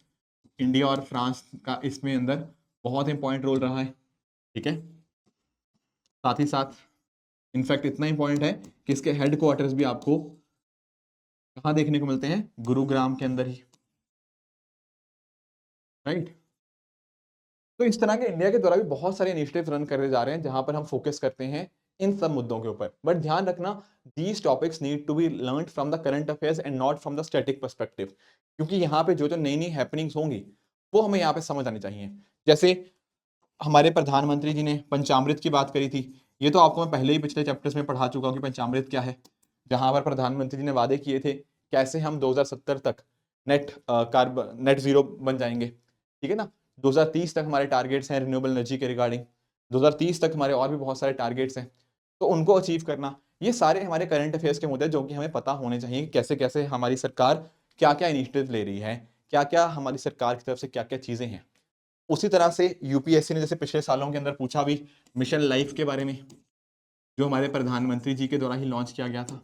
इंडिया और फ्रांस का इसमें अंदर बहुत इंपॉर्टेंट रोल रहा है। ठीक है, साथ ही साथ इनफैक्ट इतना इंपॉर्टेंट है कि इसके हेड क्वार्टर्स भी आपको कहाँ देखने को मिलते हैं, गुरुग्राम के अंदर ही। राइट। तो इस तरह के इंडिया के द्वारा भी बहुत सारे इनिशिएटिव रन करे जा रहे हैं जहां पर हम फोकस करते हैं इन सब मुद्दों के ऊपर। बट ध्यान रखना, these topics need to be learn from the current affairs and not from the static perspective, क्योंकि यहाँ पे जो जो नई नई हैपनिंग्स होंगी वो हमें यहाँ पे समझ आनी चाहिए। जैसे हमारे प्रधानमंत्री जी ने पंचामृत की बात करी थी, ये तो आपको मैं पहले ही पिछले चैप्टर्स में पढ़ा चुका हूँ कि पंचामृत क्या है। जहां पर प्रधानमंत्री जी ने वादे किए थे कैसे हम 2070 तक नेट जीरो बन जाएंगे। ठीक है ना? 2030 तक हमारे टारगेट्स हैं रिन्यूएबल एनर्जी के रिगार्डिंग। 2030 तक हमारे और भी बहुत सारे टारगेट्स हैं, तो उनको अचीव करना, ये सारे हमारे करंट अफेयर्स के मुद्दे जो कि हमें पता होने चाहिए कि कैसे कैसे हमारी सरकार क्या क्या इनिशिएटिव ले रही है, क्या क्या हमारी सरकार की तरफ से क्या क्या चीजें हैं। उसी तरह से यूपीएससी ने जैसे पिछले सालों के अंदर पूछा भी मिशन लाइफ के बारे में, जो हमारे प्रधानमंत्री जी के द्वारा ही लॉन्च किया गया था।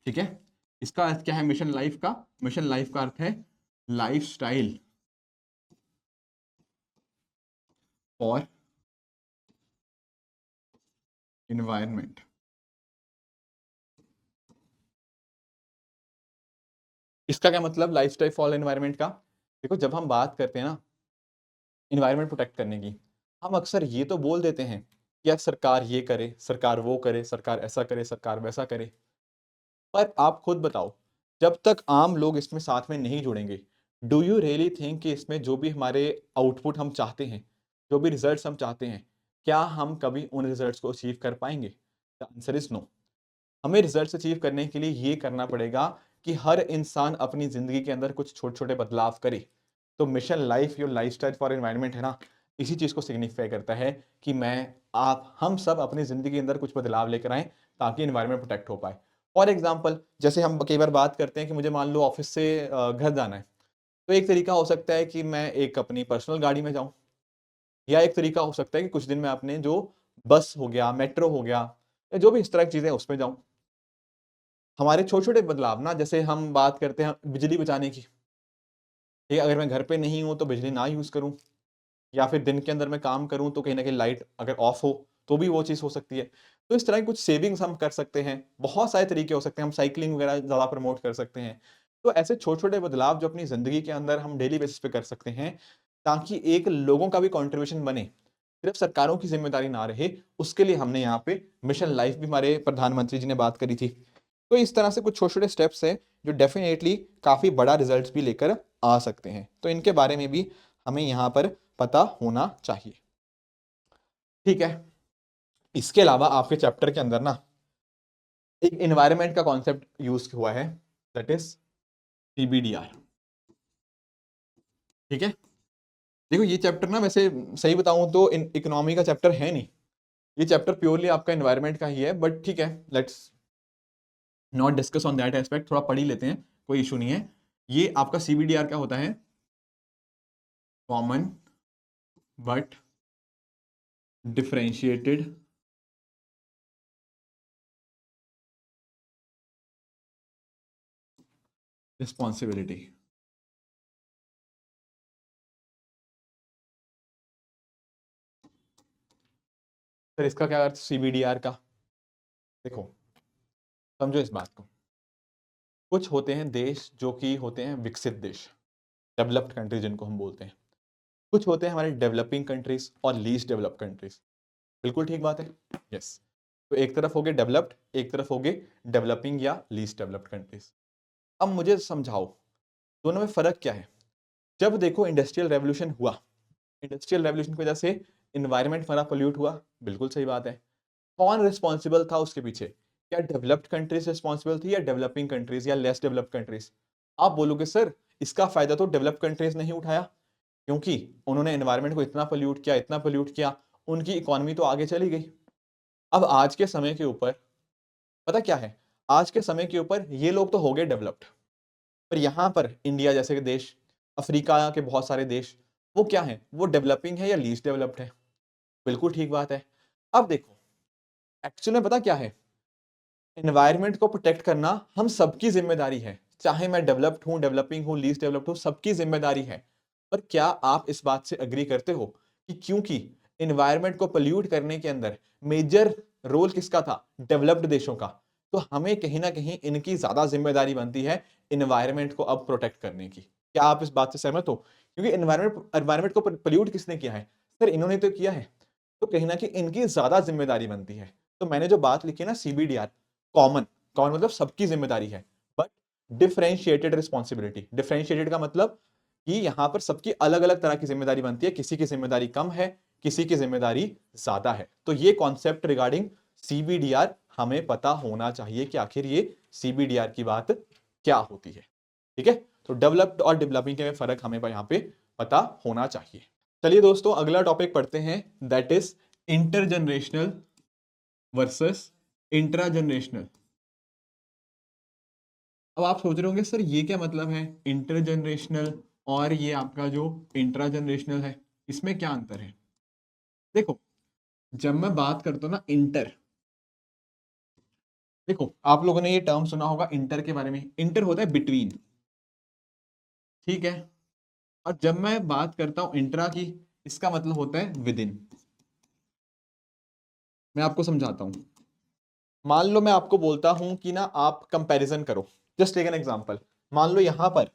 ठीक है, इसका अर्थ क्या है मिशन लाइफ का? मिशन लाइफ का अर्थ है लाइफस्टाइल फॉर इन्वायरमेंट। इसका क्या मतलब लाइफस्टाइल फॉर एनवायरनमेंट का? देखो जब हम बात करते हैं ना इन्वायरमेंट प्रोटेक्ट करने की, हम अक्सर ये तो बोल देते हैं कि यार सरकार ये करे, सरकार वो करे, सरकार ऐसा करे, सरकार वैसा करे। पर आप खुद बताओ, जब तक आम लोग इसमें साथ में नहीं जुड़ेंगे, डू यू रियली थिंक कि इसमें जो भी हमारे आउटपुट हम चाहते हैं, जो भी रिजल्ट्स हम चाहते हैं, क्या हम कभी उन रिजल्ट्स को अचीव कर पाएंगे? The answer is no. हमें रिजल्ट्स अचीव करने के लिए ये करना पड़ेगा कि हर इंसान अपनी जिंदगी के अंदर कुछ छोटे छोटे बदलाव करे। तो mission life your lifestyle for environment है ना, इसी चीज को सिग्निफाई करता है कि मैं, आप, हम सब अपनी जिंदगी के अंदर कुछ बदलाव लेकर आए ताकि एनवायरनमेंट प्रोटेक्ट हो पाए। फॉर एग्जाम्पल जैसे हम कई बार बात करते हैं कि मुझे मान लो ऑफिस से घर जाना है, तो एक तरीका हो सकता है कि मैं एक अपनी पर्सनल गाड़ी में जाऊं, या एक तरीका हो सकता है कि कुछ दिन में अपने जो बस हो गया, मेट्रो हो गया, या जो भी इस तरह की चीजें उसमें जाऊं। हमारे छोटे छोटे बदलाव ना, जैसे हम बात करते हैं बिजली बचाने की, ठीक है, अगर मैं घर पे नहीं हूं तो बिजली ना यूज करूं, या फिर दिन के अंदर मैं काम करूं तो कहीं ना कहीं लाइट अगर ऑफ हो तो भी वो चीज़ हो सकती है। तो इस तरह की कुछ सेविंग्स हम कर सकते हैं। बहुत सारे तरीके हो सकते हैं, हम साइकिलिंग वगैरह ज़्यादा प्रमोट कर सकते हैं। तो ऐसे छोटे छोटे बदलाव जो अपनी ज़िंदगी के अंदर हम डेली बेसिस पे कर सकते हैं ताकि एक लोगों का भी कॉन्ट्रीब्यूशन बने, सिर्फ सरकारों की जिम्मेदारी ना रहे, उसके लिए हमने यहाँ पे मिशन लाइफ भी हमारे प्रधानमंत्री जी ने बात करी थी। तो इस तरह से कुछ छोटे छोटे स्टेप्स हैं जो डेफिनेटली काफ़ी बड़ा रिजल्ट भी लेकर आ सकते हैं, तो इनके बारे में भी हमें यहाँ पर पता होना चाहिए। ठीक है, इसके अलावा आपके चैप्टर के अंदर ना एक एनवायरनमेंट का कॉन्सेप्ट यूज हुआ है, दैट इज सीबीडीआर। ठीक है, देखो ये चैप्टर ना वैसे सही बताऊं तो इकोनॉमी का चैप्टर है नहीं, ये चैप्टर प्योरली आपका एनवायरनमेंट का ही है। बट ठीक है, let's not discuss on that aspect, थोड़ा पढ़ ही लेते हैं, कोई इशू नहीं है। ये आपका सीबीडीआर क्या होता है? Common but differentiated responsibility. Sir इसका क्या अर्थ सीबीडीआर का? देखो समझो इस बात को, कुछ होते हैं देश जो कि होते हैं विकसित देश, डेवलप्ड कंट्रीज जिनको हम बोलते हैं। कुछ होते हैं हमारे डेवलपिंग कंट्रीज और लीस्ट डेवलप्ड कंट्रीज। बिल्कुल ठीक बात है, यस। तो एक तरफ हो गए डेवलप्ड, एक तरफ हो गए डेवलपिंग या लीस्ट डेवलप्ड कंट्रीज। अब मुझे समझाओ दोनों में फर्क क्या है। जब देखो इंडस्ट्रियल रेवोल्यूशन हुआ, इंडस्ट्रियल रेवोल्यूशन की वजह से इन्वायरमेंट हमारा पोल्यूट हुआ, बिल्कुल सही बात है। कौन रिस्पॉन्सिबल था उसके पीछे? क्या डेवलप्ड कंट्रीज रिस्पॉन्सिबल थी या डेवलपिंग कंट्रीज या लेस डेवलप्ड कंट्रीज? आप बोलोगे सर इसका फायदा तो डेवलप्ड कंट्रीज नहीं उठाया, क्योंकि उन्होंने एनवायरनमेंट को इतना पोल्यूट किया, इतना पोल्यूट किया, उनकी इकोनॉमी तो आगे चली गई। अब आज के समय के ऊपर पता क्या है, आज के समय के ऊपर ये लोग तो हो गए डेवलप्ड, पर यहां पर इंडिया जैसे के देश, अफ्रीका के बहुत सारे देश, वो क्या है, वो डेवलपिंग है या लीस्ट डेवलप्ड है? बिल्कुल ठीक बात है। अब देखो एक्चुअल में पता क्या है, एनवायरनमेंट को प्रोटेक्ट करना हम सबकी जिम्मेदारी है, चाहे मैं डेवलप्ड हूं, डेवलपिंग हूं, लीस्ट डेवलप्ड हूं, सबकी जिम्मेदारी है। पर क्या आप इस बात से अग्री करते हो कि क्योंकि एनवायरनमेंट को पोल्यूट करने के अंदर मेजर रोल किसका था, डेवलप्ड देशों का, तो हमें कहीं ना कहीं इनकी ज्यादा जिम्मेदारी बनती है एनवायरनमेंट को अब प्रोटेक्ट करने की। क्या आप इस बात से सहमत हो? क्योंकि एनवायरनमेंट को पोल्यूट किसने किया है? सर इन्होंने तो किया है, तो कहीं ना कहीं इनकी ज्यादा जिम्मेदारी बनती है। तो मैंने जो बात लिखी है ना सीबीडीआर, कॉमन, कॉमन मतलब सबकी जिम्मेदारी है, बट डिफरेंशिएटेड रिस्पॉन्सिबिलिटी। डिफरेंशिएटेड का मतलब कि यहां पर सबकी अलग अलग तरह की जिम्मेदारी बनती है, किसी की जिम्मेदारी कम है, किसी की जिम्मेदारी ज्यादा है। तो ये कॉन्सेप्ट रिगार्डिंग सीबीडीआर हमें पता होना चाहिए कि आखिर ये सीबीडीआर की बात क्या होती है। ठीक है, तो डेवलप्ड और डेवलपिंग के फर्क हमें यहां पे पता होना चाहिए। चलिए दोस्तों अगला टॉपिक पढ़ते हैं, that is intergenerational versus intra generational. अब आप सोच रहे होंगे सर ये क्या मतलब है इंटर जनरेशनल और ये आपका जो इंट्रा जनरेशनल है, इसमें क्या अंतर है? देखो जब मैं बात करता हूँ ना इंटर, देखो आप लोगों ने ये टर्म सुना होगा इंटर के बारे में, इंटर होता है बिटवीन, ठीक है। और जब मैं बात करता हूं इंट्रा की, इसका मतलब होता है विद इन। मैं आपको समझाता हूं, मान लो मैं आपको बोलता हूं कि ना आप कंपैरिजन करो, जस्ट टेक एन एग्जांपल। मान लो यहां पर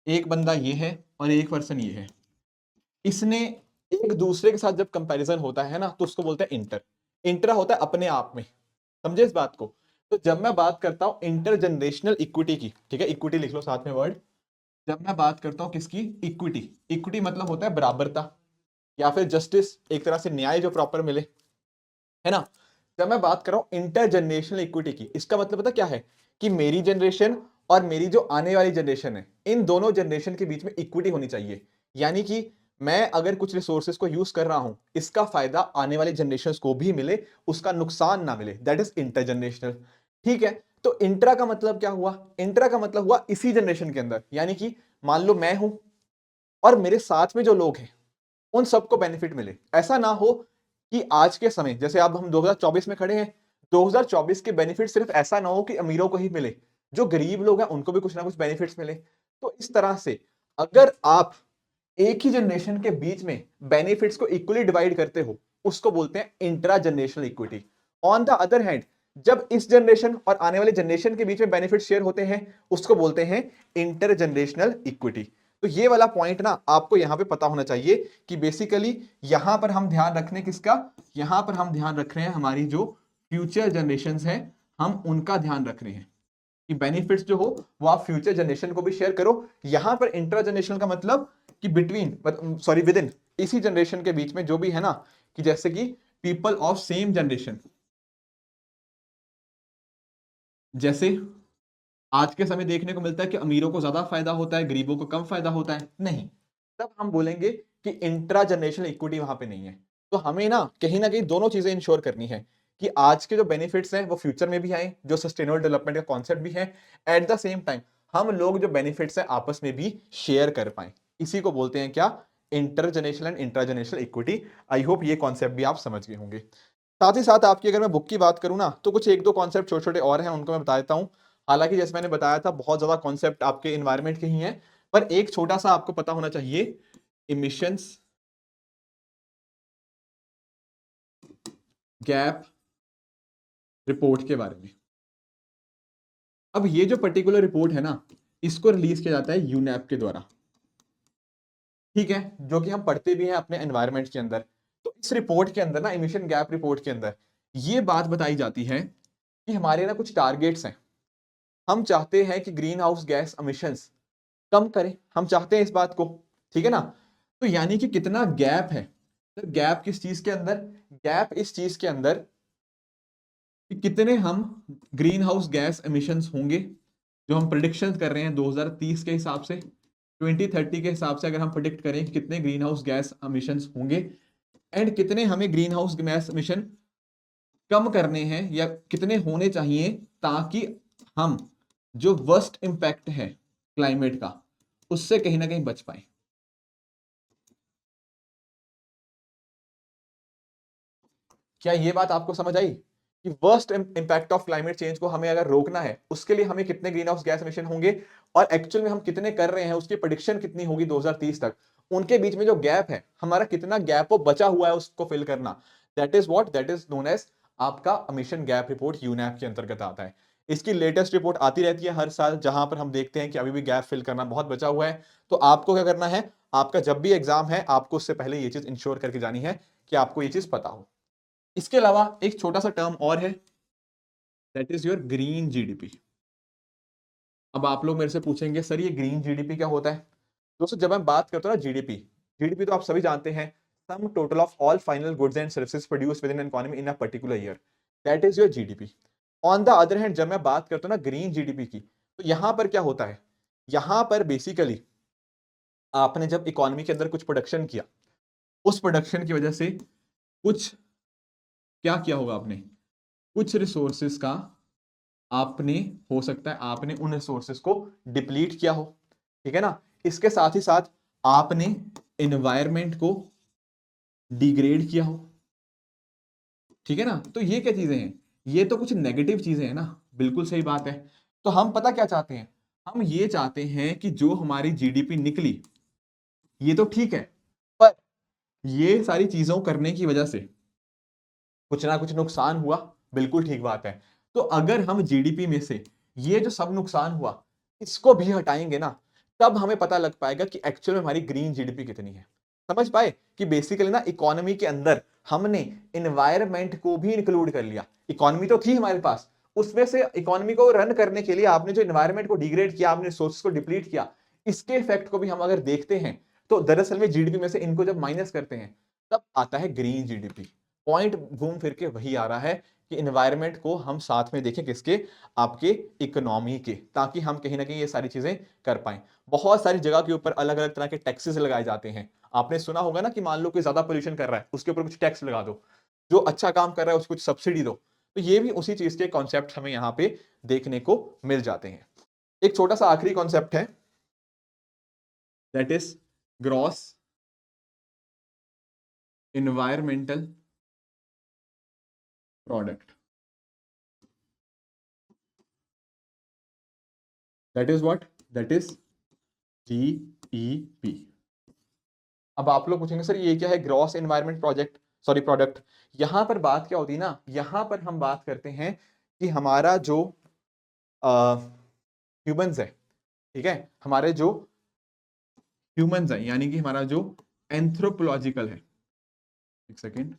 एक बंदा ये है और एक पर्सन ये है, इसने एक दूसरे के साथ जब कंपैरिजन होता है ना तो उसको बोलते हैं इंटर। इंट्रा होता है अपने आप में, समझे इस बात को। तो जब मैं बात करता हूं इंटर जनरेशनल इक्विटी की, ठीक है, इक्विटी लिख लो साथ में वर्ड। जब मैं बात करता हूं किसकी, इक्विटी, इक्विटी मतलब होता है बराबरता या फिर जस्टिस, एक तरह से न्याय जो प्रॉपर मिले, है ना। जब मैं बात कर रहा हूं इंटर जनरेशनल इक्विटी की, इसका मतलब पता क्या है कि मेरी जनरेशन और मेरी जो आने वाली जनरेशन है, इन दोनों जनरेशन के बीच में इक्विटी होनी चाहिए। यानी कि मैं अगर कुछ रिसोर्सेज को यूज कर रहा हूं, इसका फायदा आने वाली जनरेशन को भी मिले, उसका नुकसान ना मिले, दैट इज इंटर जनरेशनल। ठीक है, तो इंट्रा का मतलब क्या हुआ, इंट्रा का मतलब हुआ इसी जनरेशन के अंदर, यानी कि मान लो मैं हूं और मेरे साथ में जो लोग हैं उन सबको बेनिफिट मिले। ऐसा ना हो कि आज के समय जैसे अब हम 2024 में खड़े हैं, 2024 के बेनिफिट सिर्फ ऐसा ना हो कि अमीरों को ही मिले, जो गरीब लोग हैं उनको भी कुछ ना कुछ बेनिफिट्स मिले। तो इस तरह से अगर आप एक ही जनरेशन के बीच में बेनिफिट्स को इक्वली डिवाइड करते हो, उसको बोलते हैं intra generational equity. On the other hand जब इस जनरेशन और आने वाले जनरेशन के बीच में बेनिफिट शेयर होते हैं, उसको बोलते हैं इंटर जनरेशनल इक्विटी। तो ये वाला पॉइंट ना आपको यहां पे पता होना चाहिए कि बेसिकली यहां पर हम ध्यान रखने किसका, यहां पर हम ध्यान रख रहे हैं हमारी जो फ्यूचर जनरेशन है, हम उनका ध्यान रख रहे हैं कि बेनिफिट्स जो हो वो आप फ्यूचर जनरेशन को भी शेयर करो। यहां पर इंट्रा जनरेशनल का मतलब कि बिटवीन, सॉरी विद इन, इसी जनरेशन के बीच में जो भी है ना, कि जैसे कि पीपल ऑफ सेम जनरेशन, जैसे आज के समय देखने को मिलता है कि अमीरों को ज्यादा फायदा होता है, गरीबों को कम फायदा होता है, नहीं, तब हम बोलेंगे कि इंट्रा जनरेशनल इक्विटी वहां पे नहीं है। तो हमें ना कहीं दोनों चीजें इंश्योर करनी है कि आज के जो बेनिफिट्स हैं वो फ्यूचर में भी आए, जो सस्टेनेबल डेवलपमेंट का कॉन्सेप्ट भी है, एट द सेम टाइम हम लोग जो बेनिफिट्स हैं आपस में भी शेयर कर पाए। इसी को बोलते हैं क्या, inter generational and intra generational equity. I hope ये कॉन्सेप्ट भी आप समझ गए होंगे। साथ ही साथ आपकी अगर मैं बुक की बात करूं ना, तो कुछ एक दो कॉन्सेप्ट छोटे छोटे और हैं, उनको मैं बता देता हूं। हालांकि जैसे मैंने बताया था बहुत ज्यादा कॉन्सेप्ट आपके इन्वायरमेंट के ही हैं, पर एक छोटा सा आपको पता होना चाहिए इमिशंस गैप रिपोर्ट के बारे में। अब ये जो पर्टिकुलर रिपोर्ट है ना, इसको रिलीज किया जाता है यूनैप के द्वारा। ठीक है, जो कि हम पढ़ते भी हैं अपने एनवायरनमेंट के अंदर। तो इस रिपोर्ट के अंदर ना, इमिशन गैप रिपोर्ट के अंदर ये बात बताई जाती है कि हमारे ना कुछ टारगेट्स हैं। हम चाहते हैं कि ग्रीन हाउस गैस एमिशंस कम करें, हम चाहते हैं इस बात को, ठीक है ना। तो यानी कि कितना गैप है, तो गैप किस चीज के अंदर, गैप इस चीज के अंदर कि कितने हम ग्रीन हाउस गैस एमिशंस होंगे, जो हम प्रिडिक्शन कर रहे हैं 2030 के हिसाब से, 2030 के हिसाब से अगर हम प्रिडिक्ट करें कि कितने ग्रीन हाउस गैस एमिशंस होंगे एंड कितने हमें ग्रीन हाउस गैस एमिशन कम करने हैं या कितने होने चाहिए, ताकि हम जो वर्स्ट इंपैक्ट है क्लाइमेट का उससे कहीं ना कहीं बच पाए। क्या ये बात आपको समझ आई कि worst impact of climate change को हमें अगर रोकना है उसके लिए हमें कितने ग्रीन हाउस गैस एमिशन होंगे और एक्चुअल में हम कितने कर रहे हैं, उसकी प्रेडिक्शन कितनी होगी 2030 तक, उनके बीच में जो गैप है, हमारा कितना गैप वो बचा हुआ है उसको फिल करना, दैट इज नोन एज आपका एमिशन गैप रिपोर्ट, यूनैप के अंतर्गत आता है। इसकी लेटेस्ट रिपोर्ट आती रहती है हर साल, जहां पर हम देखते हैं कि अभी भी गैप फिल करना बहुत बचा हुआ है। तो आपको क्या करना है, आपका जब भी एग्जाम है आपको उससे पहले ये चीज इंश्योर करके जानी है कि आपको ये चीज पता हो। इसके अलावा एक छोटा सा टर्म और है, that is your green GDP. अब आप लोग मेरे से पूछेंगे सर ये ग्रीन जीडीपी क्या होता है। दोस्तों जब मैं बात करता हूँ ना जीडीपी, जीडीपी तो आप सभी जानते हैं, sum total of all final goods and services produce with in an economy in a particular year, that is your GDP. On the other hand जब मैं बात करता हूँ ना ग्रीन जीडीपी की, तो यहां पर क्या होता है, यहां पर बेसिकली आपने जब इकोनॉमी के अंदर कुछ प्रोडक्शन किया, उस प्रोडक्शन की वजह से कुछ क्या किया होगा आपने, कुछ रिसोर्सेस का आपने, हो सकता है आपने उन रिसोर्सेस को डिप्लीट किया हो, ठीक है ना। इसके साथ ही साथ आपने एनवायरमेंट को डिग्रेड किया हो, ठीक है ना। तो ये क्या चीजें हैं, ये तो कुछ नेगेटिव चीजें हैं ना, बिल्कुल सही बात है। तो हम पता क्या चाहते हैं, हम ये चाहते हैं कि जो हमारी जीडीपी निकली ये तो ठीक है, पर ये सारी चीजों करने की वजह से कुछ ना कुछ नुकसान हुआ, बिल्कुल ठीक बात है। तो अगर हम जीडीपी में से ये जो सब नुकसान हुआ इसको भी हटाएंगे ना, तब हमें पता लग पाएगा कि एक्चुअल में हमारी ग्रीन जीडीपी कितनी है। समझ पाए कि बेसिकली ना इकोनॉमी के अंदर हमने इन्वायरमेंट को भी इंक्लूड कर लिया। इकोनॉमी तो थी हमारे पास, उसमें से इकोनॉमी को रन करने के लिए आपने जो इन्वायरमेंट को डिग्रेड किया, आपने रिसोर्सेज को डिप्लीट किया, इसके इफेक्ट को भी हम अगर देखते हैं तो दरअसल में जीडीपी में से इनको जब माइनस करते हैं तब आता है ग्रीन जीडीपी। पॉइंट घूम फिर के वही आ रहा है कि इन्वायरमेंट को हम साथ में देखें किसके, आपके इकोनॉमी के, ताकि हम कहीं ना कहीं ये सारी चीजें कर पाए। बहुत सारी जगह के ऊपर अलग अलग तरह के टैक्सेस लगाए जाते हैं। आपने सुना होगा ना कि मान लो कोई ज्यादा पोल्यूशन कर रहा है उसके ऊपर कुछ टैक्स लगा दो, जो अच्छा काम कर रहा है उसको कुछ सब्सिडी दो। तो ये भी उसी चीज के कॉन्सेप्ट हमें यहाँ पे देखने को मिल जाते हैं। एक छोटा सा आखिरी कॉन्सेप्ट है, that is gross environmental product, that is what, that is GEP. अब आप लोग पूछेंगे सर ये क्या है gross environment project, sorry product. यहां पर बात क्या होती है ना, यहां पर हम बात करते हैं कि हमारा जो ह्यूमंस है, ठीक है, हमारे जो ह्यूमंस है यानी कि हमारा जो एंथ्रोपोलॉजिकल है, एक सेकेंड,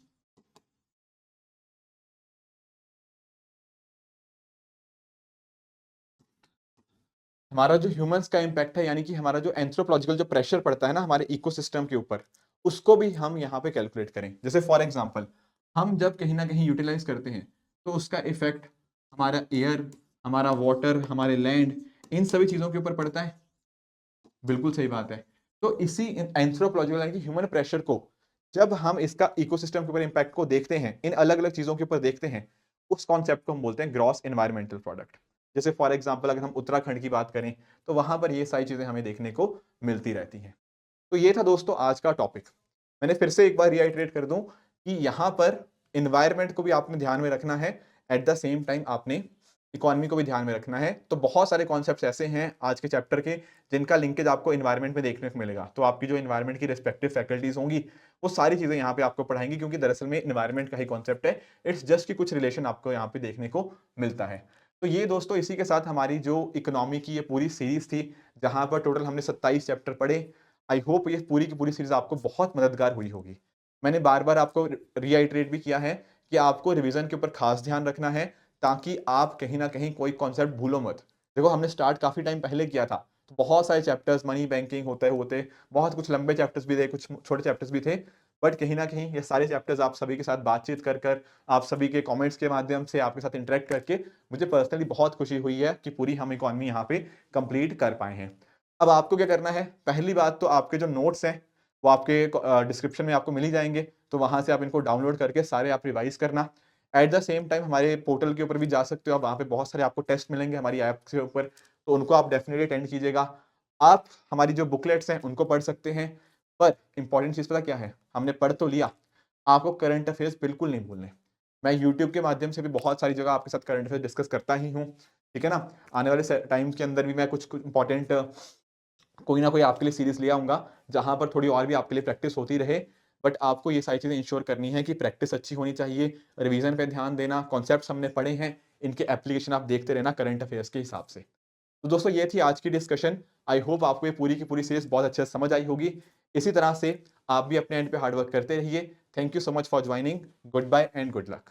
हमारा जो ह्यूमंस का इंपैक्ट है यानी कि हमारा जो एंथ्रोपोलॉजिकल जो प्रेशर पड़ता है ना हमारे इकोसिस्टम के ऊपर, उसको भी हम यहाँ पे कैलकुलेट करें। जैसे फॉर एग्जांपल हम जब कहीं ना कहीं यूटिलाइज करते हैं तो उसका इफेक्ट हमारा एयर, हमारा वाटर, हमारे लैंड, इन सभी चीजों के ऊपर पड़ता है, बिल्कुल सही बात है। तो इसी एंथ्रोपोलॉजिकल यानी कि ह्यूमन प्रेशर को जब हम इसका इकोसिस्टम के ऊपर इंपैक्ट को देखते हैं, इन अलग अलग चीजों के ऊपर देखते हैं, उस कॉन्सेप्ट को हम बोलते हैं ग्रॉस एनवायरमेंटल प्रोडक्ट। जैसे फॉर एग्जांपल अगर हम उत्तराखंड की बात करें तो वहां पर ये सारी चीजें हमें देखने को मिलती रहती हैं। तो ये था दोस्तों आज का टॉपिक। मैंने फिर से एक बार रिआइटरेट कर दूं कि यहां पर इन्वायरमेंट को भी आपने ध्यान में रखना है, एट द सेम टाइम आपने इकोनॉमी को भी ध्यान में रखना है। तो बहुत सारे कॉन्सेप्ट्स ऐसे हैं आज के चैप्टर के जिनका लिंकेज आपको इन्वायरमेंट में देखने को मिलेगा। तो आपकी जो इन्वायरमेंट की रिस्पेक्टिव फैकल्टीज होंगी वो सारी चीजें यहाँ पे आपको पढ़ाएंगी, क्योंकि दरअसल में इन्वायरमेंट का ही कॉन्सेप्ट है, इट्स जस्ट कि कुछ रिलेशन आपको यहाँ पे देखने को मिलता है। तो ये दोस्तों इसी के साथ हमारी जो इकोनॉमी की ये पूरी सीरीज थी, जहां पर टोटल हमने 27 चैप्टर पढ़े। आई होप ये पूरी की पूरी सीरीज आपको बहुत मददगार हुई होगी। मैंने बार-बार आपको रिआइटरेट भी किया है कि आपको रिवीजन के ऊपर खास ध्यान रखना है ताकि आप कहीं न कहीं कोई कॉन्सेप्ट भूलो मत। देखो हमने स्टार्ट काफ़ी टाइम पहले किया था, तो बहुत सारे चैप्टर्स मनी बैंकिंग होते-होते बहुत कुछ लंबे चैप्टर्स भी थे, कुछ छोटे चैप्टर्स भी थे। बट कहीं न कहीं ये सारे चैप्टर्स आप सभी के साथ बातचीत कर आप सभी के कमेंट्स के माध्यम से आपके साथ इंटरैक्ट करके मुझे पर्सनली बहुत खुशी हुई है कि पूरी हम इकोनॉमी यहाँ पे कंप्लीट कर पाए हैं। अब आपको क्या करना है, पहली बात तो आपके जो नोट्स हैं, वो आपके डिस्क्रिप्शन में आपको मिल ही जाएँगे, तो वहाँ से आप इनको डाउनलोड करके सारे आप रिवाइज़ करना। एट द सेम टाइम हमारे पोर्टल के ऊपर भी जा सकते हो आप, वहाँ पे बहुत सारे आपको टेस्ट मिलेंगे हमारी ऐप के ऊपर, तो उनको आप डेफ़िनिटली अटेंड कीजिएगा। आप हमारी जो बुकलेट्स हैं, उनको पढ़ सकते हैं, पर इम्पोर्टेंट चीज़ पता क्या है? हमने पढ़ तो लिया, आपको करंट अफ़ेयर्स बिल्कुल नहीं भूलने। मैं यूट्यूब के माध्यम से भी बहुत सारी जगह आपके साथ करंट अफ़ेयर्स डिस्कस करता ही हूँ, ठीक है ना? आने वाले टाइम के अंदर भी मैं कुछ इम्पोर्टेंट कोई ना कोई आपके लिए सीरीज़ ले आऊँगा, जहाँ पर थोड़ी और भी आपके लिए प्रैक्टिस होती रहे। बट आपको ये सारी चीज़ें इंश्योर करनी है कि प्रैक्टिस अच्छी होनी चाहिए, रिवीज़न पे ध्यान देना, कॉन्सेप्ट्स हमने पढ़े हैं, इनके एप्लीकेशन आप देखते रहना करंट अफ़ेयर्स के हिसाब से। तो दोस्तों ये थी आज की डिस्कशन। आई होप आपको ये पूरी की पूरी सीरीज़ बहुत अच्छे से समझ आई होगी। इसी तरह से आप भी अपने एंड पे हार्ड वर्क करते रहिए। Thank you so much for joining. Good bye and good luck.